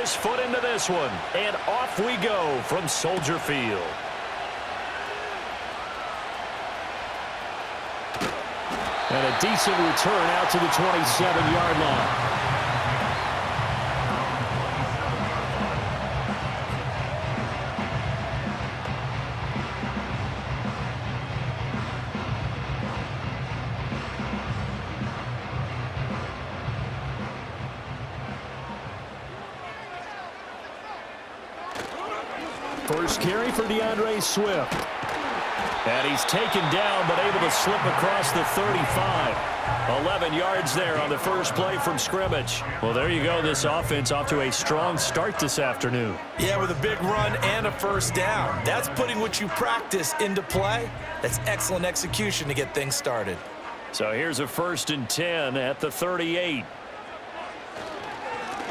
his foot into this one. And off we go from Soldier Field. And a decent return out to the 27-yard line. First carry for DeAndre Swift. And he's taken down, but able to slip across the 35. 11 yards there on the first play from scrimmage. Well, there you go. This offense off to a strong start this afternoon. Yeah, with a big run and a first down. That's putting what you practice into play. That's excellent execution to get things started. So here's a 1st and 10 at the 38.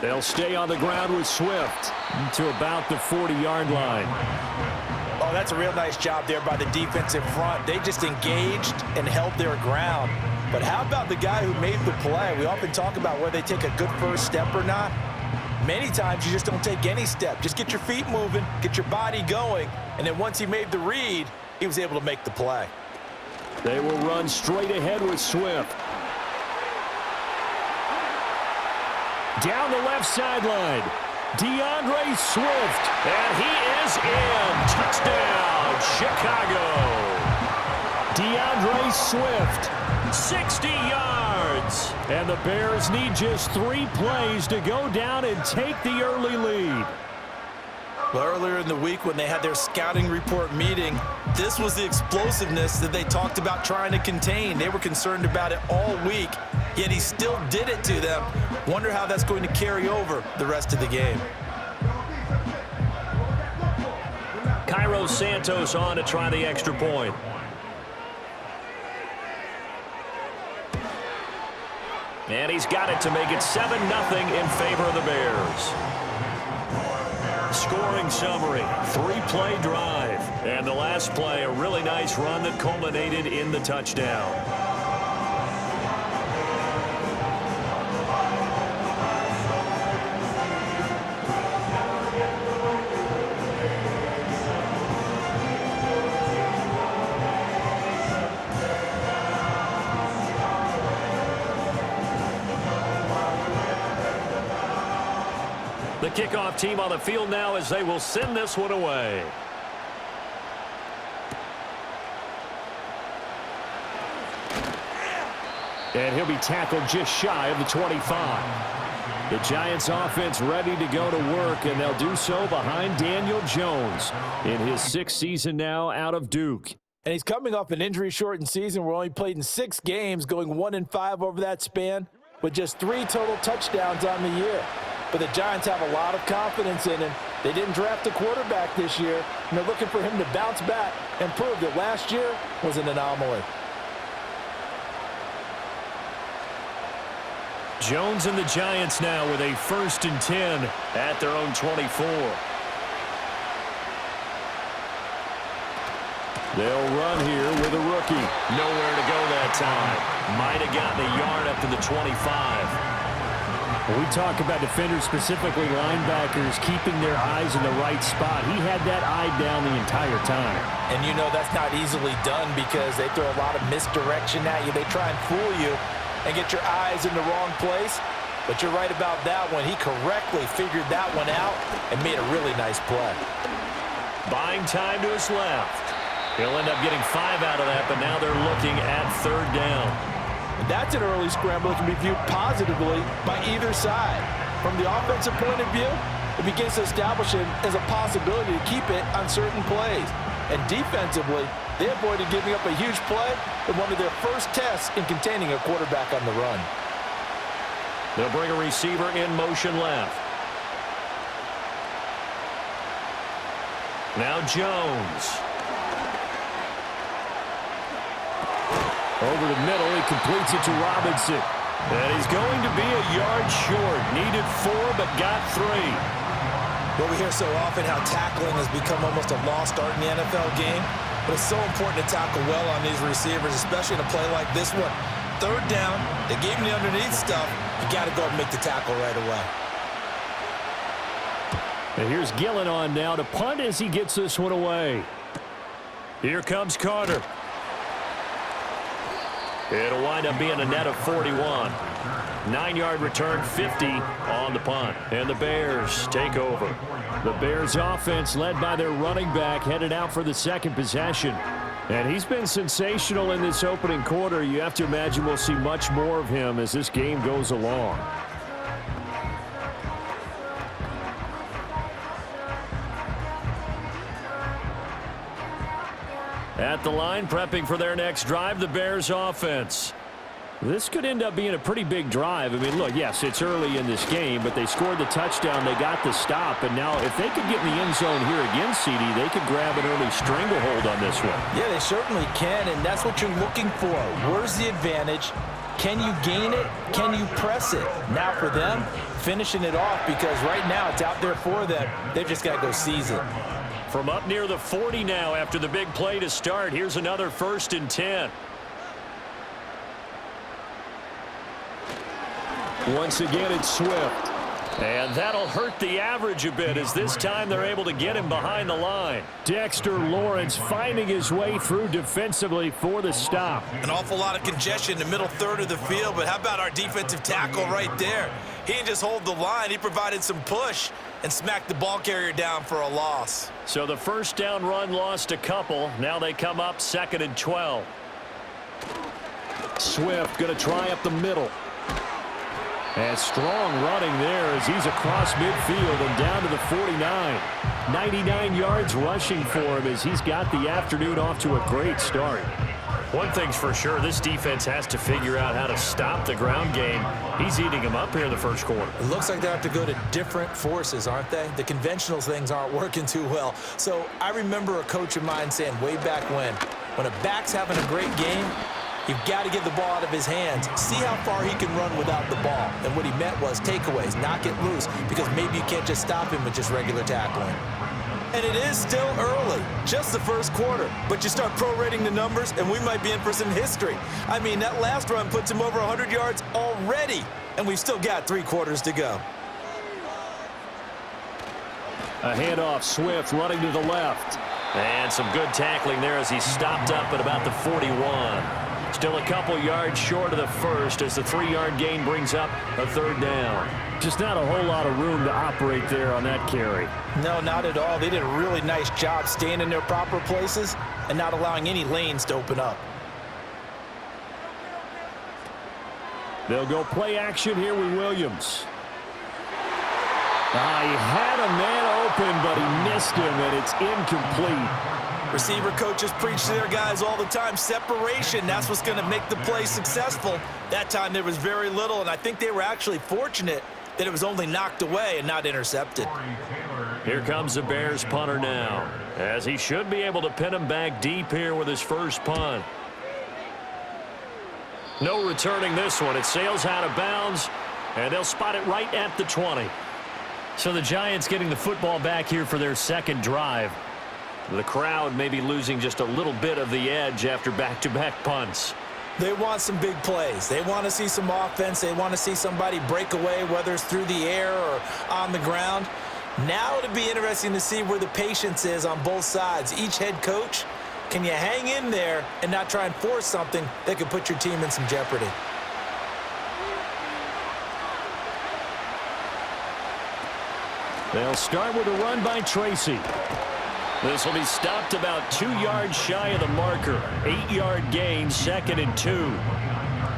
They'll stay on the ground with Swift to about the 40-yard line. Oh, that's a real nice job there by the defensive front. They just engaged and held their ground. But how about the guy who made the play? We often talk about whether they take a good first step or not. Many times you just don't take any step. Just get your feet moving, get your body going, and then once he made the read, he was able to make the play. They will run straight ahead with Swift. Down the left sideline, DeAndre Swift, and he is in. Touchdown, Chicago. DeAndre Swift, 60 yards. And the Bears need just 3 plays to go down and take the early lead. Well, earlier in the week when they had their scouting report meeting, this was the explosiveness that they talked about trying to contain. They were concerned about it all week, yet he still did it to them. Wonder how that's going to carry over the rest of the game. Cairo Santos on to try the extra point. And he's got it to make it 7-0 in favor of the Bears. Scoring summary, 3-play drive. And the last play, a really nice run that culminated in the touchdown. The kickoff team on the field now as they will send this one away. And he'll be tackled just shy of the 25. The Giants offense ready to go to work, and they'll do so behind Daniel Jones in his 6th season now out of Duke. And he's coming off an injury-shortened season where he only played in 6 games, going 1-5 over that span, with just 3 total touchdowns on the year. But the Giants have a lot of confidence in him. They didn't draft a quarterback this year, and they're looking for him to bounce back and prove that last year was an anomaly. Jones and the Giants now with a 1st and 10 at their own 24. They'll run here with a rookie. Nowhere to go that time. Might have gotten a yard up to the 25. When we talk about defenders, specifically linebackers, keeping their eyes in the right spot, he had that eye down the entire time. And you know that's not easily done because they throw a lot of misdirection at you. They try and fool you and get your eyes in the wrong place. But you're right about that one. He correctly figured that one out and made a really nice play. Buying time to his left. He'll end up getting 5 out of that, but now they're looking at 3rd down. That's an early scramble that can be viewed positively by either side. From the offensive point of view, it begins to establish him as a possibility to keep it on certain plays. And defensively, they avoided giving up a huge play in one of their first tests in containing a quarterback on the run. They'll bring a receiver in motion left. Now Jones. Over the middle, he completes it to Robinson. And he's going to be a yard short. Needed 4, but got 3. Well, we hear so often how tackling has become almost a lost art in the NFL game. But it's so important to tackle well on these receivers, especially in a play like this one. 3rd down, they gave him the underneath stuff. You got to go and make the tackle right away. And here's Gillen on now to punt as he gets this one away. Here comes Carter. It'll wind up being a net of 41. 9-yard return, 50 on the punt. And the Bears take over. The Bears offense led by their running back headed out for the second possession. And he's been sensational in this opening quarter. You have to imagine we'll see much more of him as this game goes along. At the line, prepping for their next drive, the Bears offense. This could end up being a pretty big drive. I mean, look, yes, it's early in this game, but they scored the touchdown. They got the stop. And now if they could get in the end zone here again, CD, they could grab an early stranglehold on this one. Yeah, they certainly can, and that's what you're looking for. Where's the advantage? Can you gain it? Can you press it? Now for them, finishing it off, because right now it's out there for them. They've just got to go seize it. From up near the 40 now after the big play to start. Here's another 1st and 10. Once again, it's Swift. And that'll hurt the average a bit as this time they're able to get him behind the line. Dexter Lawrence finding his way through defensively for the stop. An awful lot of congestion in the middle third of the field, but how about our defensive tackle right there? He didn't just hold the line. He provided some push and smacked the ball carrier down for a loss. So the first down run lost a couple. Now they come up 2nd and 12. Swift going to try up the middle. And strong running there as he's across midfield and down to the 49. 99 yards rushing for him as he's got the afternoon off to a great start. One thing's for sure, this defense has to figure out how to stop the ground game. He's eating them up here in the first quarter. It looks like they have to go to different forces, aren't they? The conventional things aren't working too well. So I remember a coach of mine saying way back when a back's having a great game, you've got to get the ball out of his hands. See how far he can run without the ball. And what he meant was takeaways, knock it loose, because maybe you can't just stop him with just regular tackling. And it is still early, just the first quarter. But you start prorating the numbers, and we might be in for some history. I mean, that last run puts him over 100 yards already, and we've still got 3 quarters to go. A handoff, Swift running to the left. And some good tackling there as he stopped up at about the 41. Still a couple yards short of the first as the 3-yard gain brings up a 3rd down. Just not a whole lot of room to operate there on that carry. No, not at all. They did a really nice job staying in their proper places and not allowing any lanes to open up. They'll go play action here with Williams. He had a man open, but he missed him, and it's incomplete. Receiver coaches preach to their guys all the time. Separation, that's what's going to make the play successful. That time there was very little, and I think they were actually fortunate that it was only knocked away and not intercepted. Here comes the Bears punter now, as he should be able to pin him back deep here with his first punt. No returning this one. It sails out of bounds, and they'll spot it right at the 20. So the Giants getting the football back here for their second drive. The crowd may be losing just a little bit of the edge after back-to-back punts. They want some big plays. They want to see some offense. They want to see somebody break away, whether it's through the air or on the ground. Now it'll be interesting to see where the patience is on both sides. Each head coach, can you hang in there and not try and force something that could put your team in some jeopardy? They'll start with a run by Tracy. This will be stopped about 2 yards shy of the marker. 8-yard gain, 2nd and 2.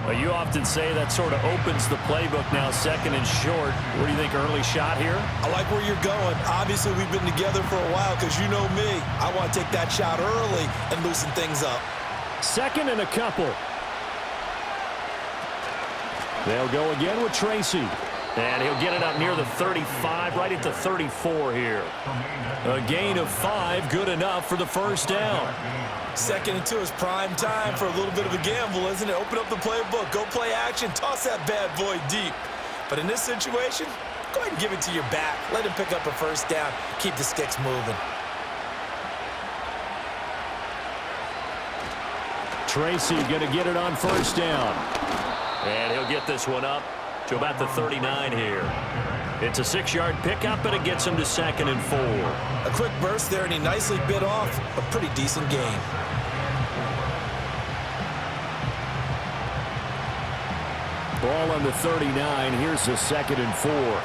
Well, you often say that sort of opens the playbook now, 2nd and short. What do you think, early shot here? I like where you're going. Obviously, we've been together for a while because you know me. I want to take that shot early and loosen things up. 2nd and a couple. They'll go again with Tracy. And he'll get it up near the 35, right at the 34 here. A gain of 5, good enough for the first down. 2nd and 2 is prime time for a little bit of a gamble, isn't it? Open up the playbook, go play action, toss that bad boy deep. But in this situation, go ahead and give it to your back. Let him pick up a first down, keep the sticks moving. Tracy going to get it on first down. And he'll get this one up to about the 39 here. It's a 6-yard pickup, but it gets him to 2nd and 4. A quick burst there, and he nicely bit off a pretty decent gain. Ball on the 39. Here's the 2nd and 4.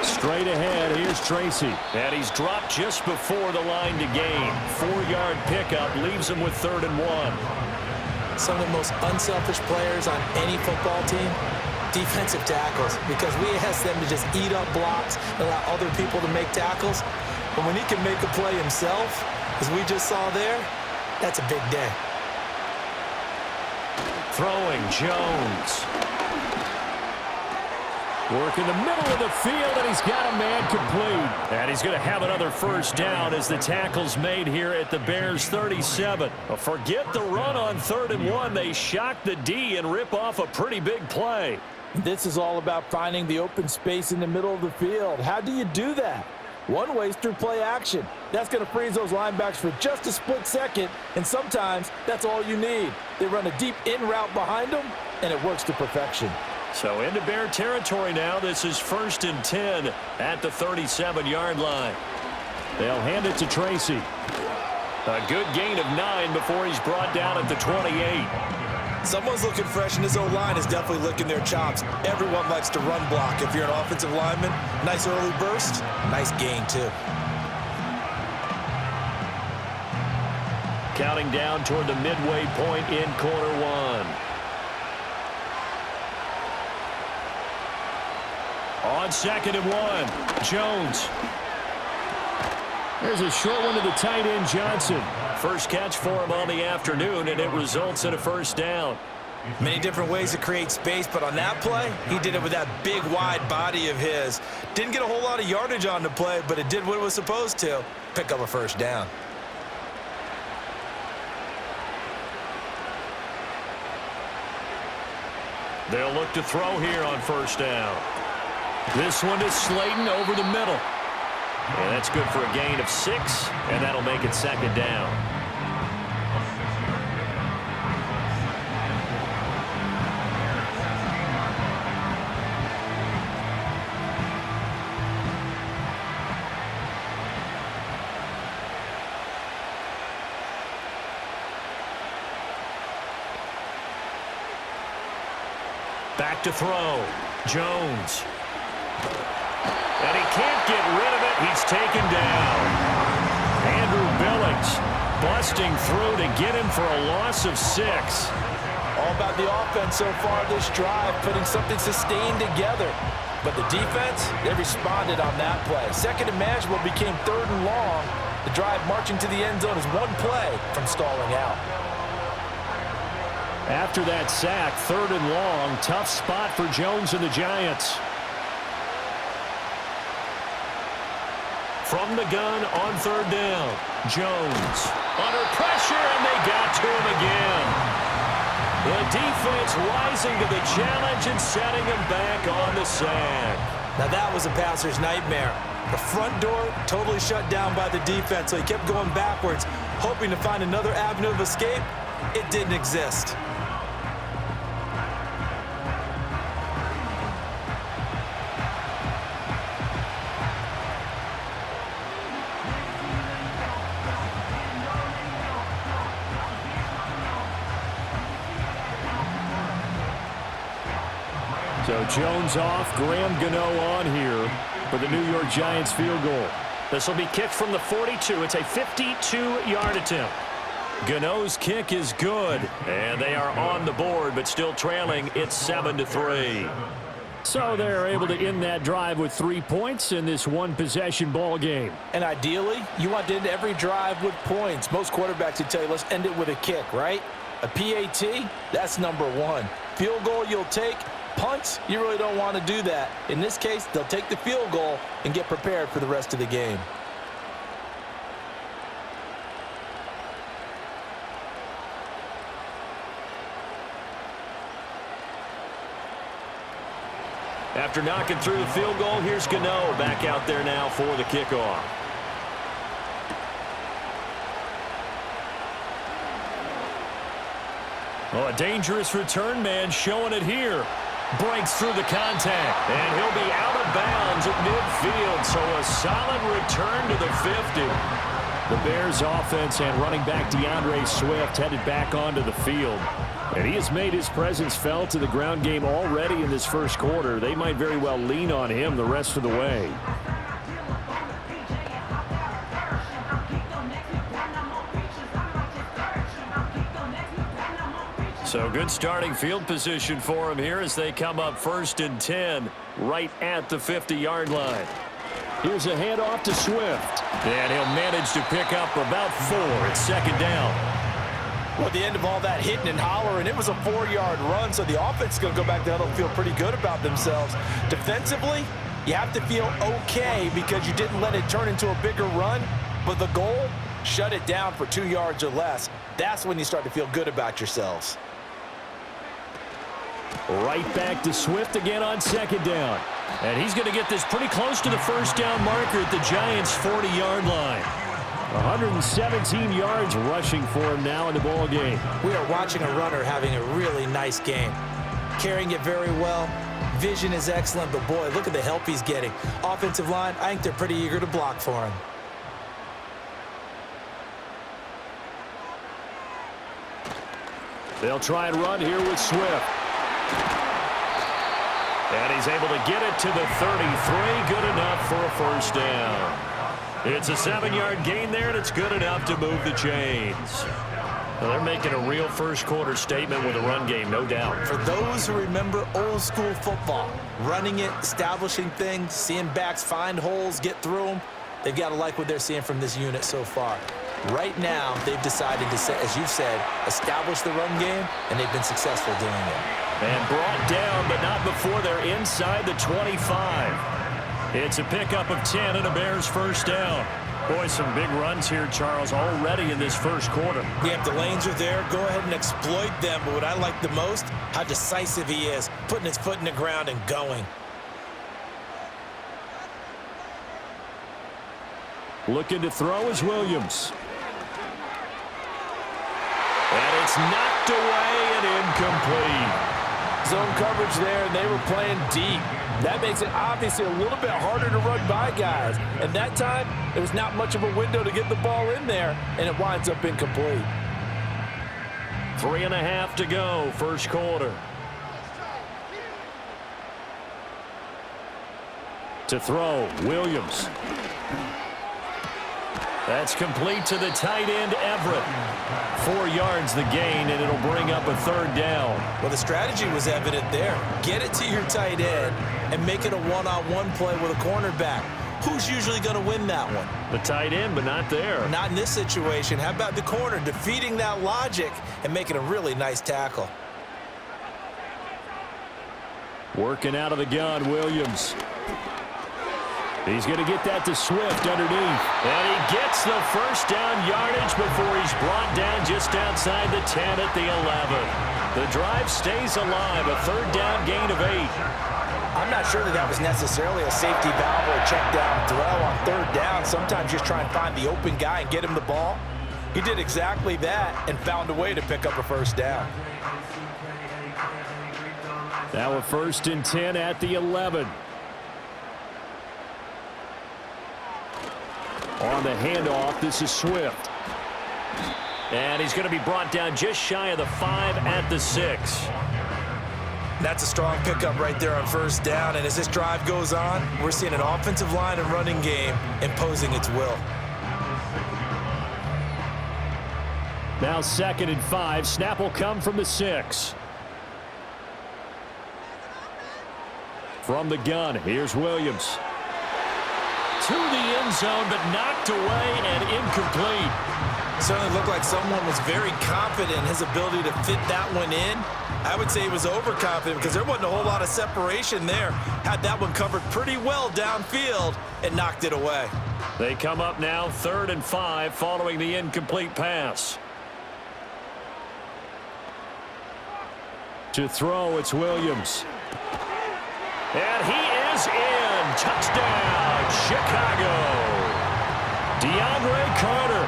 Straight ahead, here's Tracy. And he's dropped just before the line to gain. 4-yard pickup leaves him with 3rd and 1. Some of the most unselfish players on any football team, defensive tackles, because we ask them to just eat up blocks and allow other people to make tackles. But when he can make a play himself, as we just saw there, that's a big day. Throwing Jones. Work in the middle of the field, and he's got a man complete. And he's going to have another first down as the tackle's made here at the Bears' 37. Well, forget the run on 3rd and 1. They shock the D and rip off a pretty big play. This is all about finding the open space in the middle of the field. How do you do that? One way is through play action. That's going to freeze those linebacks for just a split second, and sometimes that's all you need. They run a deep in route behind them, and it works to perfection. So into Bear territory now. This is 1st and 10 at the 37-yard line. They'll hand it to Tracy. A good gain of 9 before he's brought down at the 28. Someone's looking fresh, and his O-line is definitely licking their chops. Everyone likes to run block. If you're an offensive lineman, nice early burst, nice gain too. Counting down toward the midway point in quarter 1. On 2nd and 1, Jones. There's a short one to the tight end, Johnson. First catch for him on the afternoon, and it results in a first down. Many different ways to create space, but on that play, he did it with that big, wide body of his. Didn't get a whole lot of yardage on the play, but it did what it was supposed to, pick up a first down. They'll look to throw here on first down. This one is Slayton over the middle. And that's good for a gain of 6, and that'll make it 2nd down. Back to throw. Jones. And he can't get rid of it. He's taken down. Andrew Billings busting through to get him for a loss of 6. All about the offense so far this drive, putting something sustained together. But the defense, they responded on that play. 2nd and manageable became 3rd and long. The drive marching to the end zone is one play from stalling out. After that sack, 3rd and long, tough spot for Jones and the Giants. From the gun on 3rd down, Jones under pressure, and they got to him again. The defense rising to the challenge and setting him back on the sand. Now that was a passer's nightmare. The front door totally shut down by the defense, so he kept going backwards, hoping to find another avenue of escape. It didn't exist. So Jones off, Graham Gano on here for the New York Giants field goal. This will be kicked from the 42. It's a 52-yard attempt. Gano's kick is good, and they are on the board, but still trailing. It's 7-3. So they're able to end that drive with 3 points in this one-possession ball game. And ideally, you want to end every drive with points. Most quarterbacks would tell you, let's end it with a kick, right? A PAT, that's number 1. Field goal you'll take. Punts, you really don't want to do that. In this case, they'll take the field goal and get prepared for the rest of the game. After knocking through the field goal, here's Gano back out there now for the kickoff. Oh, a dangerous return man showing it here. Breaks through the contact, and he'll be out of bounds at midfield, so a solid return to the 50. The Bears offense and running back DeAndre Swift headed back onto the field. And he has made his presence felt in the ground game already in this first quarter. They might very well lean on him the rest of the way. So good starting field position for him here as they come up 1st and 10 right at the 50-yard line. Here's a handoff to Swift. And he'll manage to pick up about 4 at 2nd down. Well, at the end of all that hitting and hollering, it was a 4-yard run, so the offense is going to go back there and feel pretty good about themselves. Defensively, you have to feel okay because you didn't let it turn into a bigger run, but the goal, shut it down for 2 yards or less. That's when you start to feel good about yourselves. Right back to Swift again on 2nd down. And he's going to get this pretty close to the 1st down marker at the Giants' 40-yard line. 117 yards rushing for him now in the ball game. We are watching a runner having a really nice game. Carrying it very well. Vision is excellent, but boy, look at the help he's getting. Offensive line, I think they're pretty eager to block for him. They'll try and run here with Swift. And he's able to get it to the 33. Good enough for a 1st down. It's a 7-yard gain there, and it's good enough to move the chains. Well, they're making a real first-quarter statement with a run game, no doubt. For those who remember old-school football, running it, establishing things, seeing backs find holes, get through them, they've got to like what they're seeing from this unit so far. Right now, they've decided to, as you've said, establish the run game, and they've been successful doing it. And brought down, but not before they're inside the 25. It's a pickup of 10 and a Bears 1st down. Boy, some big runs here, Charles, already in this first quarter. Yeah, if the lanes are there, go ahead and exploit them. But what I like the most, how decisive he is, putting his foot in the ground and going. Looking to throw is Williams. And it's knocked away and incomplete. Zone coverage there, and they were playing deep. That makes it obviously a little bit harder to run by guys. And that time, there was not much of a window to get the ball in there, and it winds up incomplete. 3.5 to go, first quarter. To throw, Williams. That's complete to the tight end, Everett. 4 yards the gain, and it'll bring up a 3rd down. Well, the strategy was evident there. Get it to your tight end and make it a one-on-one play with a cornerback. Who's usually going to win that one? The tight end, but not there. Not in this situation. How about the corner defeating that logic and making a really nice tackle? Working out of the gun, Williams. He's going to get that to Swift underneath. And he gets the 1st down yardage before he's brought down just outside the 10 at the 11. The drive stays alive, a 3rd down gain of 8. I'm not sure that was necessarily a safety valve or a check down throw on 3rd down. Sometimes just try and find the open guy and get him the ball. He did exactly that and found a way to pick up a 1st down. Now a 1st and 10 at the 11. On the handoff, this is Swift. And he's going to be brought down just shy of the 5 at the 6. That's a strong pickup right there on 1st down. And as this drive goes on, we're seeing an offensive line and running game imposing its will. Now 2nd and 5. Snap will come from the 6. From the gun, here's Williams. To the end zone, but knocked away and incomplete. Certainly looked like someone was very confident in his ability to fit that one in. I would say he was overconfident because there wasn't a whole lot of separation there. Had that one covered pretty well downfield and knocked it away. They come up now 3rd and 5 following the incomplete pass. To throw, it's Williams. And he is in. Touchdown, Chicago. DeAndre Carter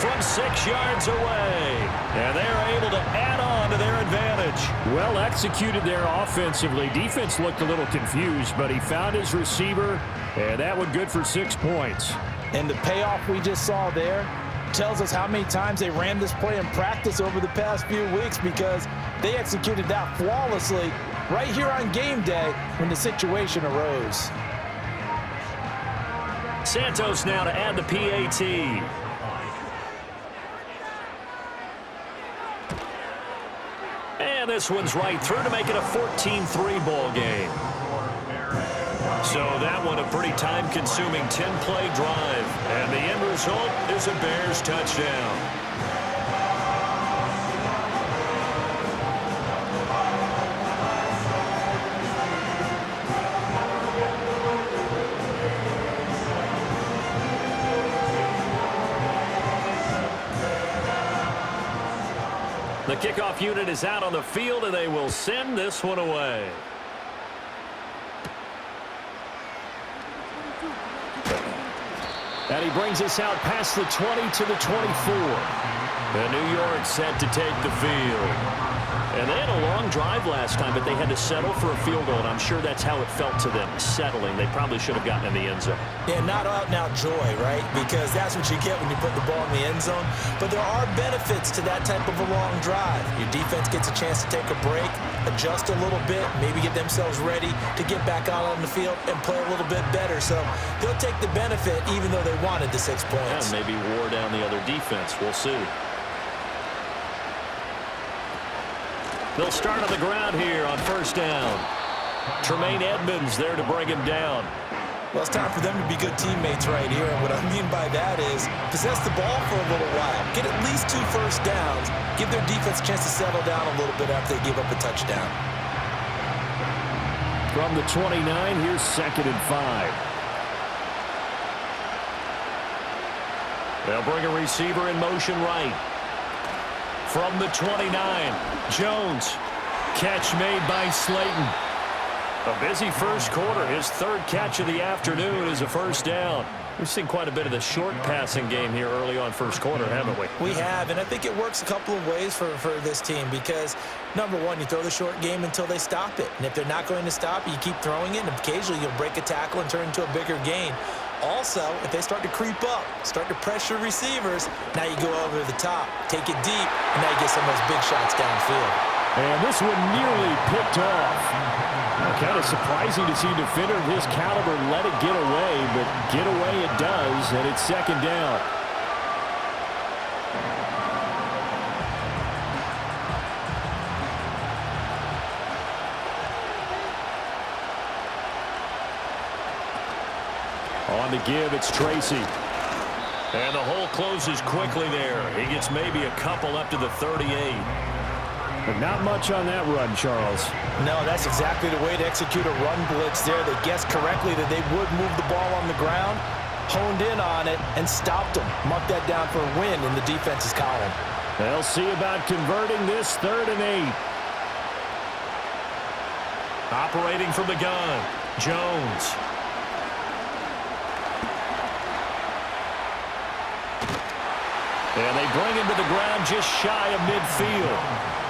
from 6 yards away. And they're able to add on to their advantage. Well executed there offensively. Defense looked a little confused, but he found his receiver, and that one good for 6 points. And the payoff we just saw there tells us how many times they ran this play in practice over the past few weeks, because they executed that flawlessly right here on game day when the situation arose. Santos now to add the PAT. And this one's right through to make it a 14-3 ball game. So that one a pretty time-consuming 10-play drive. And the end result is a Bears touchdown. The kickoff unit is out on the field, and they will send this one away. And he brings us out past the 20 to the 24. And New York set to take the field. And they had a long drive last time, but they had to settle for a field goal, and I'm sure that's how it felt to them, settling. They probably should have gotten in the end zone. Yeah, not out-and-out joy, right? Because that's what you get when you put the ball in the end zone. But there are benefits to that type of a long drive. Your defense gets a chance to take a break, adjust a little bit, maybe get themselves ready to get back out on the field and play a little bit better. So they'll take the benefit even though they wanted the 6 points. Yeah, maybe wore down the other defense. We'll see. They'll start on the ground here on first down. Tremaine Edmonds there to bring him down. Well, it's time for them to be good teammates right here. And what I mean by that is possess the ball for a little while. Get at least 2 first downs. Give their defense a chance to settle down a little bit after they give up a touchdown. From the 29, here's 2nd and 5. They'll bring a receiver in motion right. From the 29, Jones. Catch made by Slayton. A busy first quarter. His 3rd catch of the afternoon is a first down. We've seen quite a bit of the short passing game here early on first quarter, haven't we? We have, and I think it works a couple of ways for this team because, number one, you throw the short game until they stop it. And if they're not going to stop it, you keep throwing it, and occasionally you'll break a tackle and turn into a bigger gain. Also, if they start to creep up, start to pressure receivers, now you go over the top, take it deep, and now you get some of those big shots downfield. And this one nearly picked off. Kind of surprising to see a defender of his caliber let it get away, but get away it does, and it's 2nd down. On the give, it's Tracy. And the hole closes quickly there. He gets maybe a couple up to the 38. But not much on that run, Charles. No, that's exactly the way to execute a run blitz there. They guessed correctly that they would move the ball on the ground, honed in on it, and stopped them. Mark that down for a win in the defense's column. They'll see about converting this 3rd and 8. Operating from the gun, Jones. And they bring him to the ground just shy of midfield.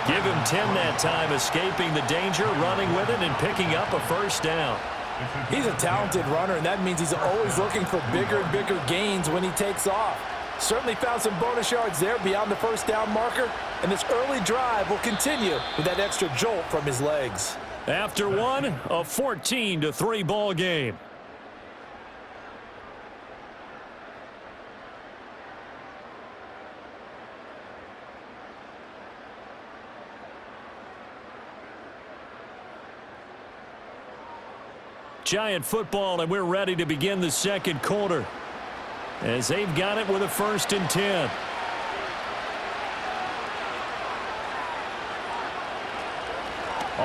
Give him 10 that time, escaping the danger, running with it, and picking up a first down. He's a talented runner, and that means he's always looking for bigger and bigger gains when he takes off. Certainly found some bonus yards there beyond the first down marker, and this early drive will continue with that extra jolt from his legs. After one, a 14-3 ball game. Giant football, and we're ready to begin the second quarter as they've got it with a 1st and 10.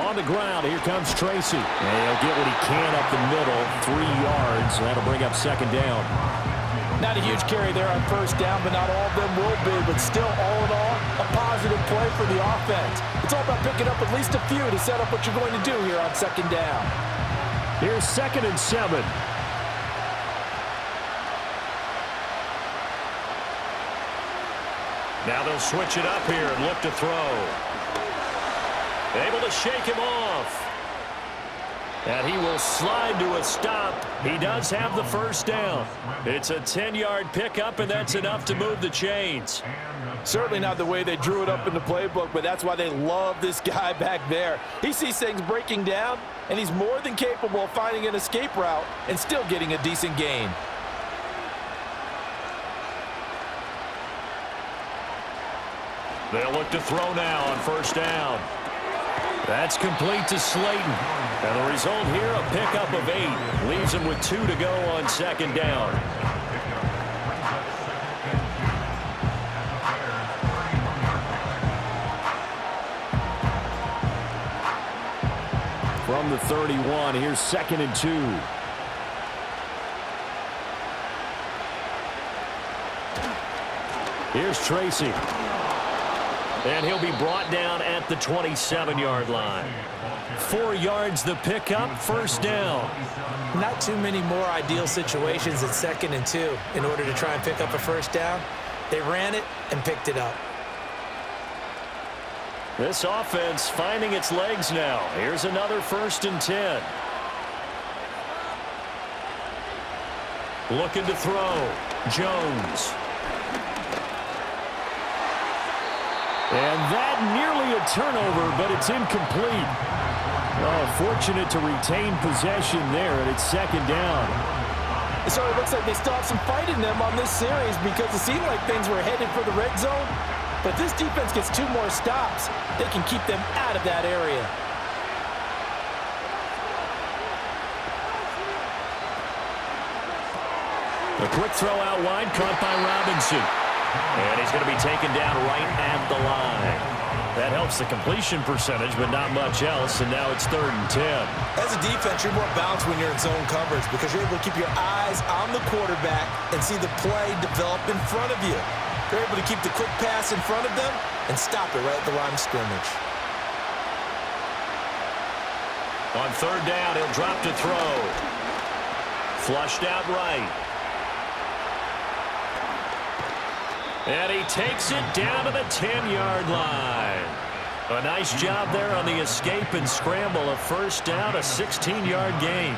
On the ground, here comes Tracy. And he'll get what he can up the middle, 3 yards. That'll bring up 2nd down. Not a huge carry there on first down, but not all of them will be. But still, all in all, a positive play for the offense. It's all about picking up at least a few to set up what you're going to do here on 2nd down. Here's 2nd and 7. Now they'll switch it up here and look to throw. Able to shake him off. And he will slide to a stop. He does have the first down. It's a 10-yard pickup, and that's enough to move the chains. Certainly not the way they drew it up in the playbook, but that's why they love this guy back there. He sees things breaking down, and he's more than capable of finding an escape route and still getting a decent gain. They'll look to throw now on first down. That's complete to Slayton. And the result here, a pickup of 8. Leaves him with 2 to go on second down. From the 31, here's 2nd and 2. Here's Tracy. And he'll be brought down at the 27-yard line. 4 yards the pickup, first down. Not too many more ideal situations at 2nd and 2 in order to try and pick up a first down. They ran it and picked it up. This offense finding its legs now. Here's another 1st and 10. Looking to throw. Jones. And that nearly a turnover, but it's incomplete. Oh, fortunate to retain possession there, and it's 2nd down. So it looks like they still have some fight in them on this series because it seemed like things were headed for the red zone. But this defense gets 2 more stops. They can keep them out of that area. A quick throw out wide, caught by Robinson. And he's going to be taken down right at the line. That helps the completion percentage, but not much else, and now it's 3rd and 10. As a defense, you're more balanced when you're in zone coverage because you're able to keep your eyes on the quarterback and see the play develop in front of you. You're able to keep the quick pass in front of them and stop it right at the line of scrimmage. On 3rd down, he'll drop to throw. Flushed out right. And he takes it down to the 10-yard line. A nice job there on the escape and scramble. A first down, a 16-yard gain.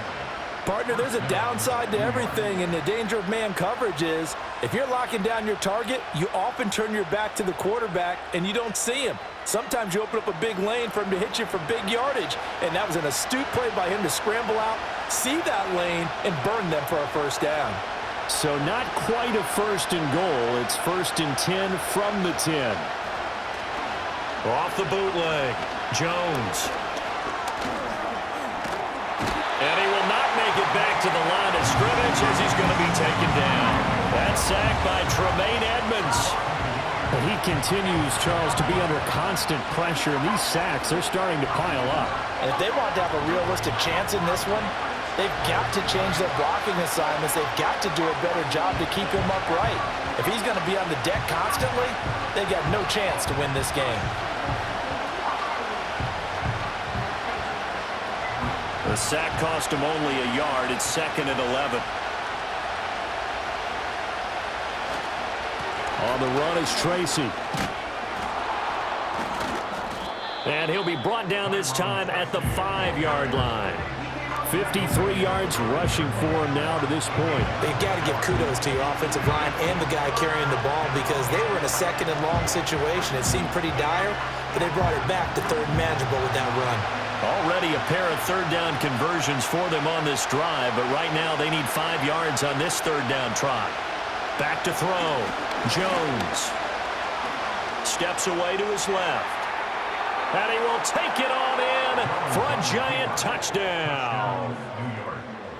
Partner, there's a downside to everything, and the danger of man coverage is if you're locking down your target, you often turn your back to the quarterback and you don't see him. Sometimes you open up a big lane for him to hit you for big yardage, and that was an astute play by him to scramble out, see that lane, and burn them for a first down. So not quite a 1st and goal. It's 1st and 10 from the 10. Off the bootleg, Jones. And he will not make it back to the line of scrimmage as he's going to be taken down. That sack by Tremaine Edmonds. But he continues, Charles, to be under constant pressure, and these sacks, they're starting to pile up. And if they want to have a realistic chance in this one, they've got to change their blocking assignments. They've got to do a better job to keep him upright. If he's going to be on the deck constantly, they've got no chance to win this game. The sack cost him only a yard. It's 2nd and 11. On the run is Tracy. And he'll be brought down this time at the 5-yard line. 53 yards rushing for him now to this point. They've got to give kudos to your offensive line and the guy carrying the ball because they were in a 2nd and long situation. It seemed pretty dire, but they brought it back to 3rd and manageable with that run. Already a pair of 3rd down conversions for them on this drive, but right now they need 5 yards on this 3rd down try. Back to throw. Jones steps away to his left. And he will take it on in for a giant touchdown.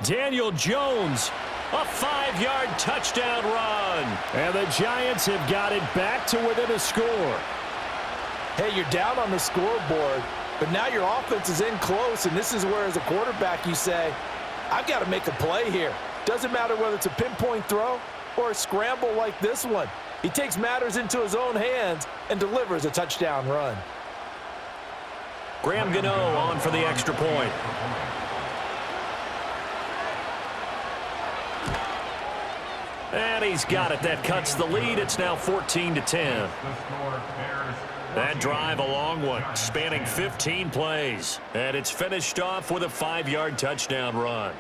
Daniel Jones, a 5-yard touchdown run. And the Giants have got it back to within a score. Hey, you're down on the scoreboard, but now your offense is in close, and this is where, as a quarterback, you say, I've got to make a play here. Doesn't matter whether it's a pinpoint throw or a scramble like this one. He takes matters into his own hands and delivers a touchdown run. Graham Gano on for the extra point. And he's got it. That cuts the lead. It's now 14-10. That drive a long one, spanning 15 plays. And it's finished off with a 5-yard touchdown run.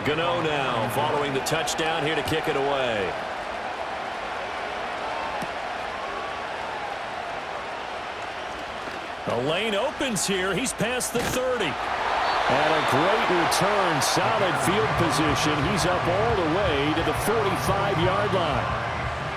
Gano now following the touchdown here to kick it away. The lane opens here. He's past the 30. And a great return, solid field position. He's up all the way to the 45-yard line.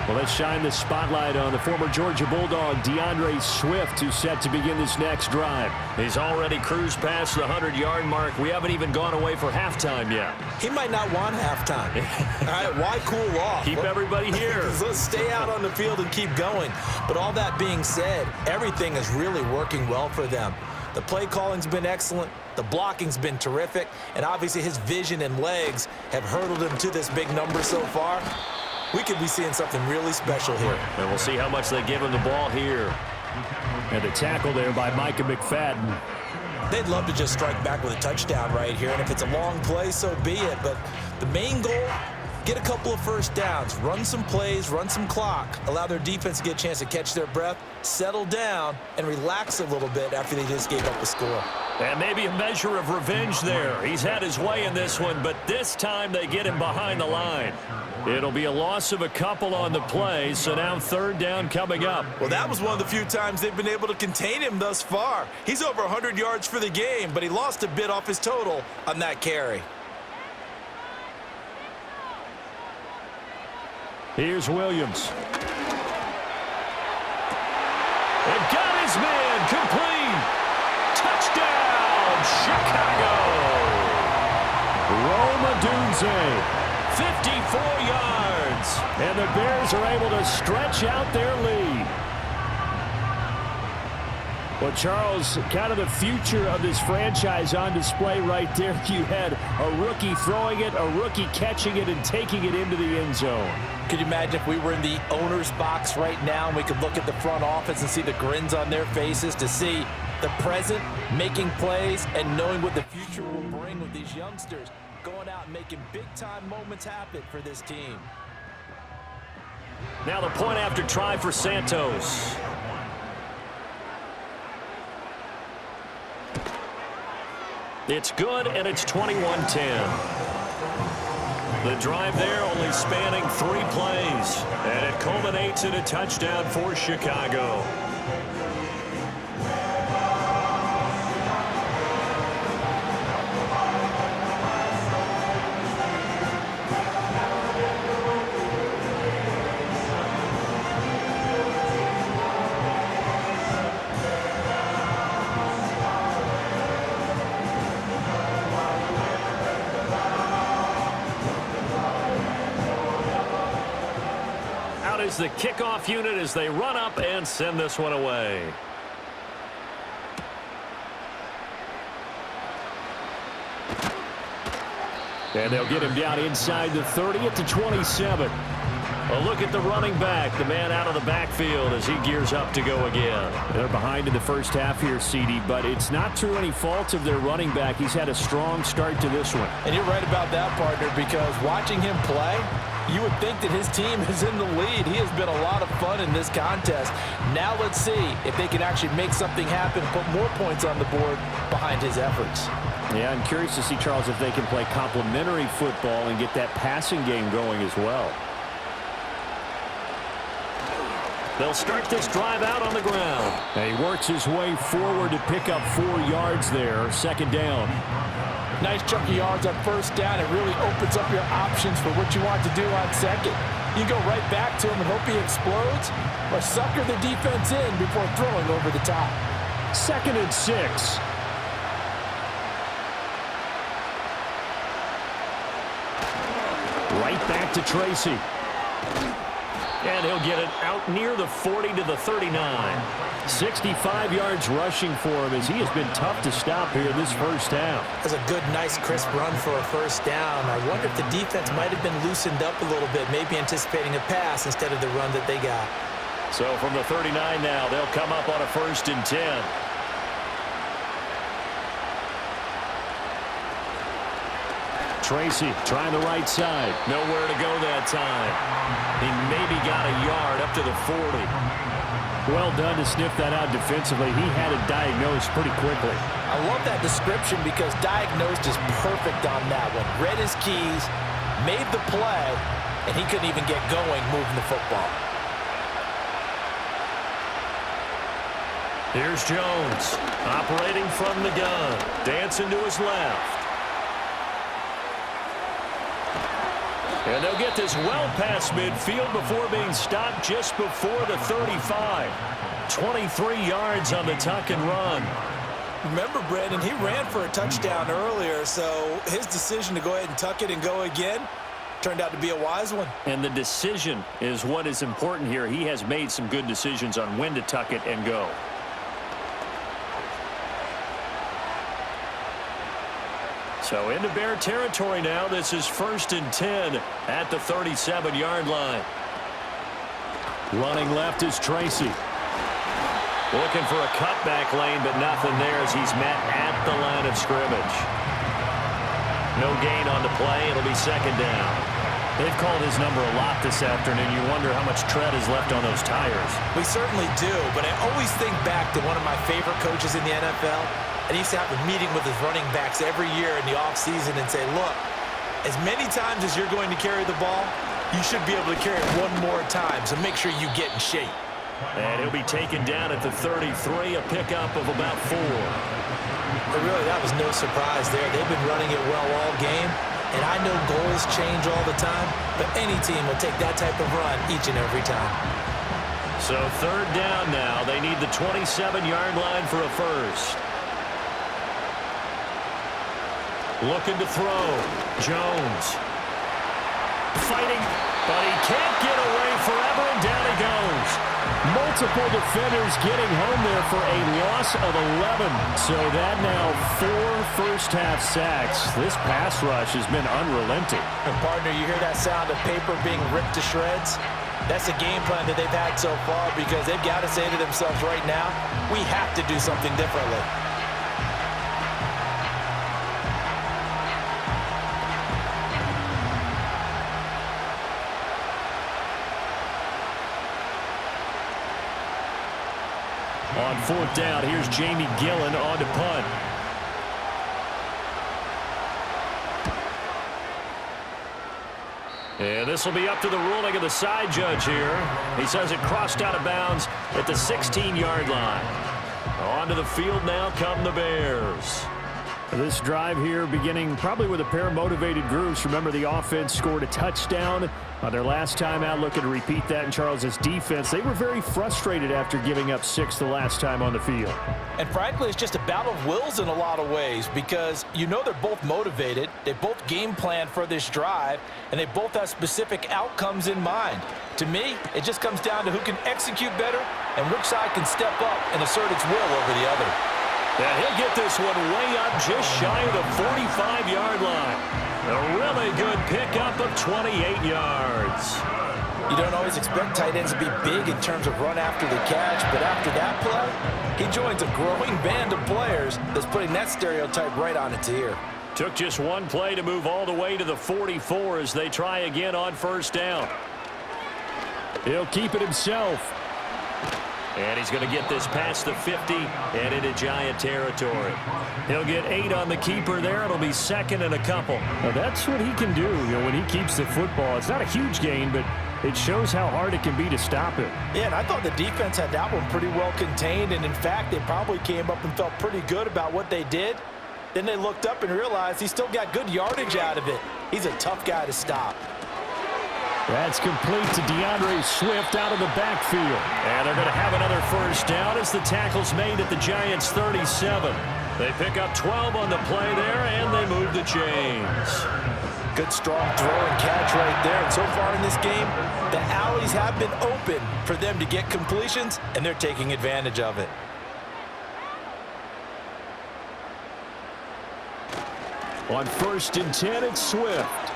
Well, let's shine the spotlight on the former Georgia Bulldog, DeAndre Swift, who's set to begin this next drive. He's already cruised past the 100-yard mark. We haven't even gone away for halftime yet. He might not want halftime. All right, why cool off? Keep everybody here. Let's stay out on the field and keep going. But all that being said, everything is really working well for them. The play calling's been excellent. The blocking's been terrific. And obviously his vision and legs have hurdled him to this big number so far. We could be seeing something really special here. And we'll see how much they give him the ball here. And the tackle there by Micah McFadden. They'd love to just strike back with a touchdown right here. And if it's a long play, so be it. But the main goal, get a couple of first downs, run some plays, run some clock, allow their defense to get a chance to catch their breath, settle down, and relax a little bit after they just gave up a score. And maybe a measure of revenge there. He's had his way in this one, but this time they get him behind the line. It'll be a loss of a couple on the play, so now third down coming up. Well, that was one of the few times they've been able to contain him thus far. He's over 100 yards for the game, but he lost a bit off his total on that carry. Here's Williams. And got his man complete. Touchdown, Chicago. Rome Odunze. 54 yards. And the Bears are able to stretch out their lead. Well, Charles, kind of the future of this franchise on display right there. You had a rookie throwing it, a rookie catching it, and taking it into the end zone. Could you imagine if we were in the owner's box right now and we could look at the front office and see the grins on their faces, to see the present making plays and knowing what the future will bring with these youngsters going out and making big-time moments happen for this team. Now the point after try for Santos. It's good, and it's 21-10. The drive there only spanning 3 plays, and it culminates in a touchdown for Chicago. Is the kickoff unit as they run up and send this one away. And they'll get him down inside the 30 at the 27. A look at the running back, the man out of the backfield as he gears up to go again. They're behind in the first half here, CD, but it's not through any fault of their running back. He's had a strong start to this one. And you're right about that, partner, because watching him play, you would think that his team is in the lead. He has been a lot of fun in this contest. Now let's see if they can actually make something happen, put more points on the board behind his efforts. Yeah, I'm curious to see, Charles, if they can play complementary football and get that passing game going as well. They'll start this drive out on the ground. And he works his way forward to pick up 4 yards there, second down. Nice chunky yards on first down. It really opens up your options for what you want to do on second. You go right back to him and hope he explodes, or sucker the defense in before throwing over the top. 2nd and 6. Right back to Tracy. And he'll get it out near the 40 to the 39. 65 yards rushing for him as he has been tough to stop here in this first half. That's a good, nice, crisp run for a first down. I wonder if the defense might have been loosened up a little bit, maybe anticipating a pass instead of the run that they got. So from the 39 now, they'll come up on a 1st and 10. Tracy trying the right side. Nowhere to go that time. He maybe got a yard up to the 40. Well done to sniff that out defensively. He had it diagnosed pretty quickly. I love that description because diagnosed is perfect on that one. Read his keys, made the play, and he couldn't even get going moving the football. Here's Jones, operating from the gun, dancing to his left. And they'll get this well past midfield before being stopped just before the 35. 23 yards on the tuck and run. Remember, Brandon, he ran for a touchdown earlier, so his decision to go ahead and tuck it and go again turned out to be a wise one. And the decision is what is important here. He has made some good decisions on when to tuck it and go. So into Bear territory now. This is 1st and 10 at the 37-yard line. Running left is Tracy. Looking for a cutback lane, but nothing there as he's met at the line of scrimmage. No gain on the play. It'll be 2nd down. They've called his number a lot this afternoon. You wonder how much tread is left on those tires. We certainly do, but I always think back to one of my favorite coaches in the NFL. And he used to have a meeting with his running backs every year in the offseason and say, look, as many times as you're going to carry the ball, you should be able to carry it one more time, so make sure you get in shape. And he'll be taken down at the 33, a pickup of about 4. But really, that was no surprise there. They've been running it well all game, and I know goals change all the time, but any team will take that type of run each and every time. So 3rd down now. They need the 27-yard line for a first. Looking to throw. Jones. Fighting, but he can't get away forever, and down he goes. Multiple defenders getting home there for a loss of 11. So that now 4 first-half sacks. This pass rush has been unrelenting. And partner, you hear that sound of paper being ripped to shreds? That's the game plan that they've had so far because they've got to say to themselves right now, we have to do something differently. On 4th down, here's Jamie Gillen on to punt. And this will be up to the ruling of the side judge here. He says it crossed out of bounds at the 16-yard line. Onto the field now come the Bears. This drive here beginning probably with a pair of motivated groups. Remember, the offense scored a touchdown on their last time out, looking to repeat that in Charles's defense. They were very frustrated after giving up 6 the last time on the field. And frankly, it's just a battle of wills in a lot of ways because you know they're both motivated, they both game plan for this drive, and they both have specific outcomes in mind. To me, it just comes down to who can execute better and which side can step up and assert its will over the other. And he'll get this one way up just shy of the 45-yard line. A really good pickup of 28 yards. You don't always expect tight ends to be big in terms of run after the catch, but after that play, he joins a growing band of players that's putting that stereotype right on its ear. Took just one play to move all the way to the 44 as they try again on 1st down. He'll keep it himself. And he's going to get this past the 50 and into Giant territory. He'll get 8 on the keeper there. It'll be 2nd and a couple. Now that's what he can do. When he keeps the football. It's not a huge gain, but it shows how hard it can be to stop him. Yeah, and I thought the defense had that one pretty well contained. And in fact, they probably came up and felt pretty good about what they did. Then they looked up and realized he still got good yardage out of it. He's a tough guy to stop. That's complete to DeAndre Swift out of the backfield. And they're going to have another 1st down as the tackle's made at the Giants' 37. They pick up 12 on the play there, and they move the chains. Good, strong throw and catch right there. And so far in this game, the alleys have been open for them to get completions, and they're taking advantage of it. On 1st and 10, it's Swift.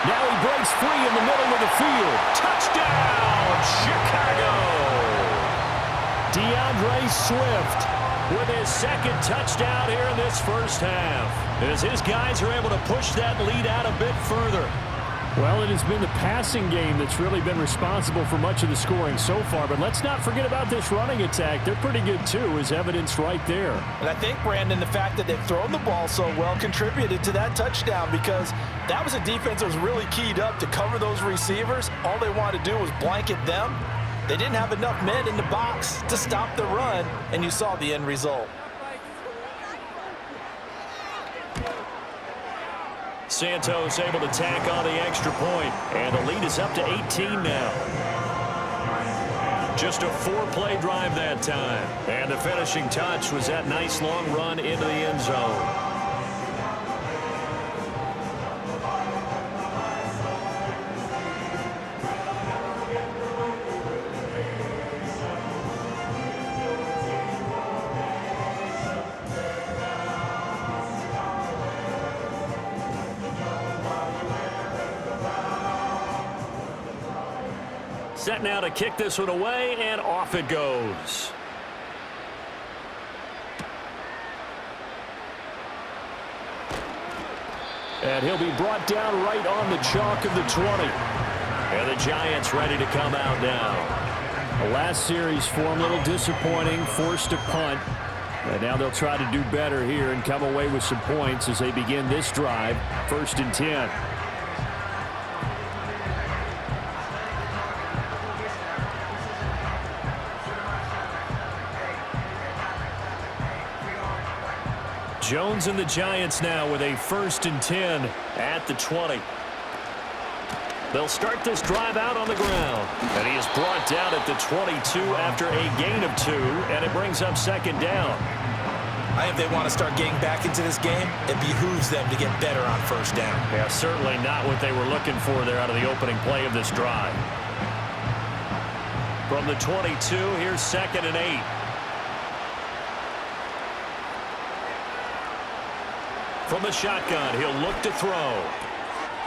Now he breaks free in the middle of the field. Touchdown, Chicago! DeAndre Swift with his 2nd touchdown here in this first half, as his guys are able to push that lead out a bit further. Well, it has been the passing game that's really been responsible for much of the scoring so far, but let's not forget about this running attack. They're pretty good, too, as evidenced right there. And I think, Brandon, the fact that they've thrown the ball so well contributed to that touchdown, because that was a defense that was really keyed up to cover those receivers. All they wanted to do was blanket them. They didn't have enough men in the box to stop the run, and you saw the end result. Santos able to tack on the extra point, and the lead is up to 18 now. Just a 4-play drive that time, and the finishing touch was that nice long run into the end zone. Set now to kick this one away, and off it goes. And he'll be brought down right on the chalk of the 20. And the Giants ready to come out now. The last series for him, a little disappointing, forced a punt. And now they'll try to do better here and come away with some points as they begin this drive, 1st and 10. Jones and the Giants now with a 1st and 10 at the 20. They'll start this drive out on the ground. And he is brought down at the 22 after a gain of 2, and it brings up 2nd down. I think they want to start getting back into this game. It behooves them to get better on 1st down. Yeah, certainly not what they were looking for there out of the opening play of this drive. From the 22, here's 2nd and 8. From the shotgun, he'll look to throw.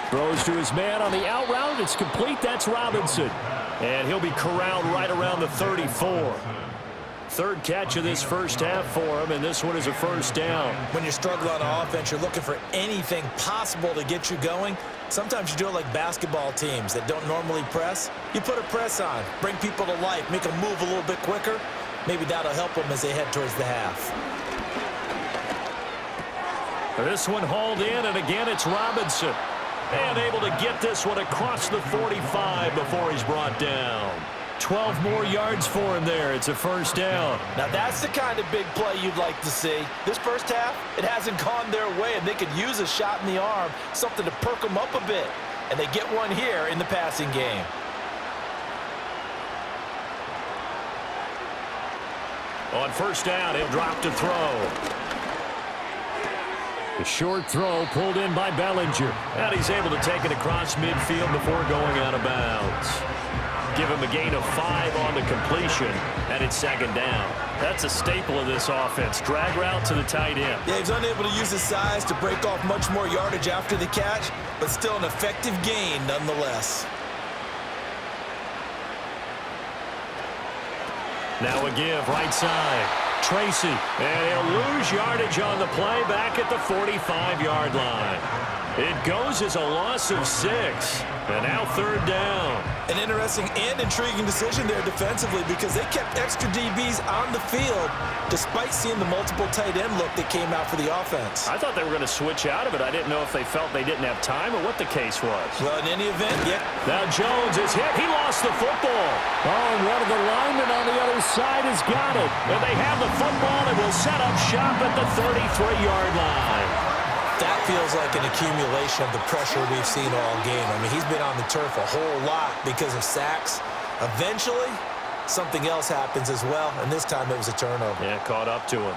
Throws to his man on the out route. It's complete. That's Robinson. And he'll be corralled right around the 34. 3rd catch of this first half for him, and this one is a 1st down. When you're struggling on offense, you're looking for anything possible to get you going. Sometimes you do it like basketball teams that don't normally press. You put a press on, bring people to life, make them move a little bit quicker. Maybe that'll help them as they head towards the half. This one hauled in, and again it's Robinson. And able to get this one across the 45 before he's brought down. 12 more yards for him there. It's a 1st down. Now that's the kind of big play you'd like to see. This first half, it hasn't gone their way, and they could use a shot in the arm, something to perk them up a bit. And they get one here in the passing game. On 1st down, he'll drop to throw. The short throw pulled in by Bellinger. And he's able to take it across midfield before going out of bounds. Give him a gain of 5 on the completion, and it's 2nd down. That's a staple of this offense. Drag route to the tight end. Yeah, he's unable to use his size to break off much more yardage after the catch, but still an effective gain nonetheless. Now a give, right side. Tracy, and he'll lose yardage on the play back at the 45-yard line. It goes as a loss of 6, and now 3rd down. An interesting and intriguing decision there defensively, because they kept extra DBs on the field despite seeing the multiple tight end look that came out for the offense. I thought they were going to switch out of it. I didn't know if they felt they didn't have time or what the case was. Well, in any event, yeah. Now Jones is hit. He lost the football. Oh, and one of the linemen on the other side has got it. And they have the football and will set up shop at the 33-yard line. That feels like an accumulation of the pressure we've seen all game. I mean, he's been on the turf a whole lot because of sacks. Eventually, something else happens as well, and this time it was a turnover. Yeah, caught up to him.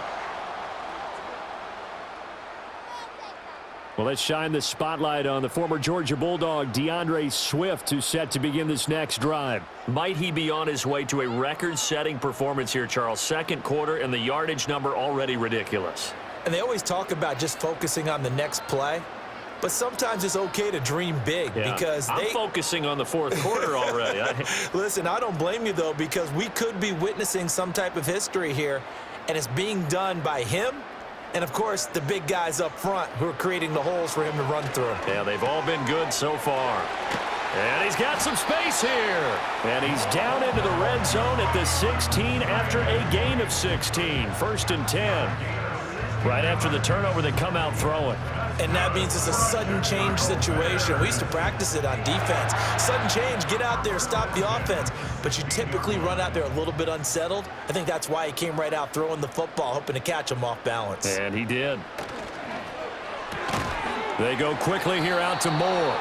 Well, let's shine the spotlight on the former Georgia Bulldog, DeAndre Swift, who's set to begin this next drive. Might he be on his way to a record-setting performance here, Charles? Second quarter, and the yardage number already ridiculous. And they always talk about just focusing on the next play. But sometimes it's okay to dream big because I'm focusing on the fourth quarter already. Listen, I don't blame you, though, because we could be witnessing some type of history here, and it's being done by him and, of course, the big guys up front who are creating the holes for him to run through. Yeah, they've all been good so far. And he's got some space here. And he's down into the red zone at the 16 after a gain of 16. 1st and 10. Right after the turnover, they come out throwing. And that means it's a sudden change situation. We used to practice it on defense. Sudden change, get out there, stop the offense. But you typically run out there a little bit unsettled. I think that's why he came right out throwing the football, hoping to catch him off balance. And he did. They go quickly here out to Moore.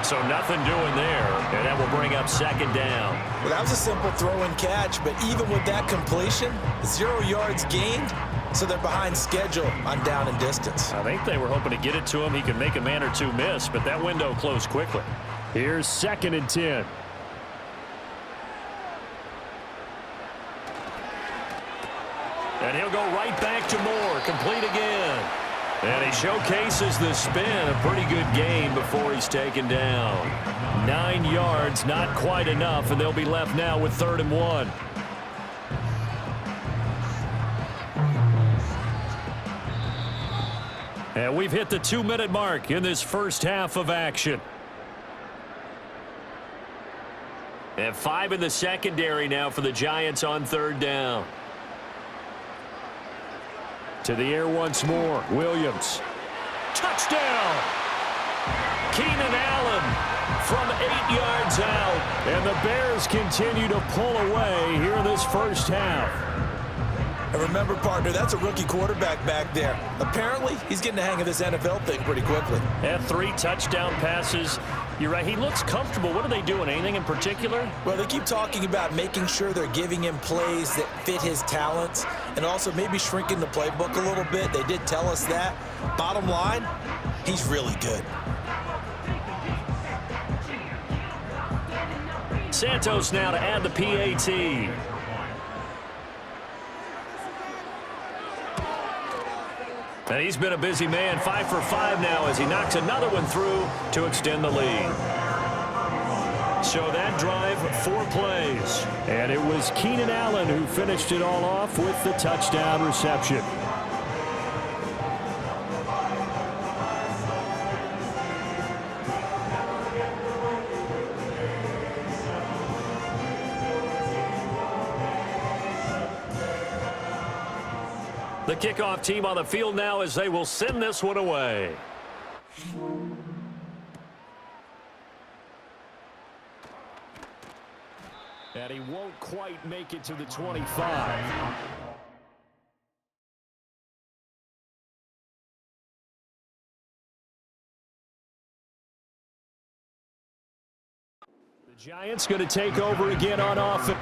So nothing doing there. And that will bring up 2nd down. Well, that was a simple throw and catch, but even with that completion, 0 yards gained. So they're behind schedule on down and distance. I think they were hoping to get it to him. He could make a man or two miss, but that window closed quickly. Here's 2nd and 10. And he'll go right back to Moore. Complete again. And he showcases the spin. A pretty good game before he's taken down. 9 yards, not quite enough, and they'll be left now with 3rd and 1. And we've hit the 2-minute mark in this first half of action. And 5 in the secondary now for the Giants on 3rd down. To the air once more. Williams. Touchdown! Keenan Allen from 8 yards out. And the Bears continue to pull away here in this first half. And remember, partner, that's a rookie quarterback back there. Apparently, he's getting the hang of this NFL thing pretty quickly. Had 3 touchdown passes. You're right. He looks comfortable. What are they doing? Anything in particular? Well, they keep talking about making sure they're giving him plays that fit his talents and also maybe shrinking the playbook a little bit. They did tell us that. Bottom line, he's really good. Santos now to add the PAT. And he's been a busy man, 5 for 5 now as he knocks another one through to extend the lead. So that drive, 4 plays. And it was Keenan Allen who finished it all off with the touchdown reception. The kickoff team on the field now as they will send this one away. And he won't quite make it to the 25. The Giants going to take over again on offense.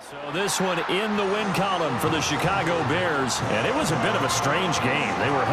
So this one in the win column for the Chicago Bears, and it was a bit of a strange game. They were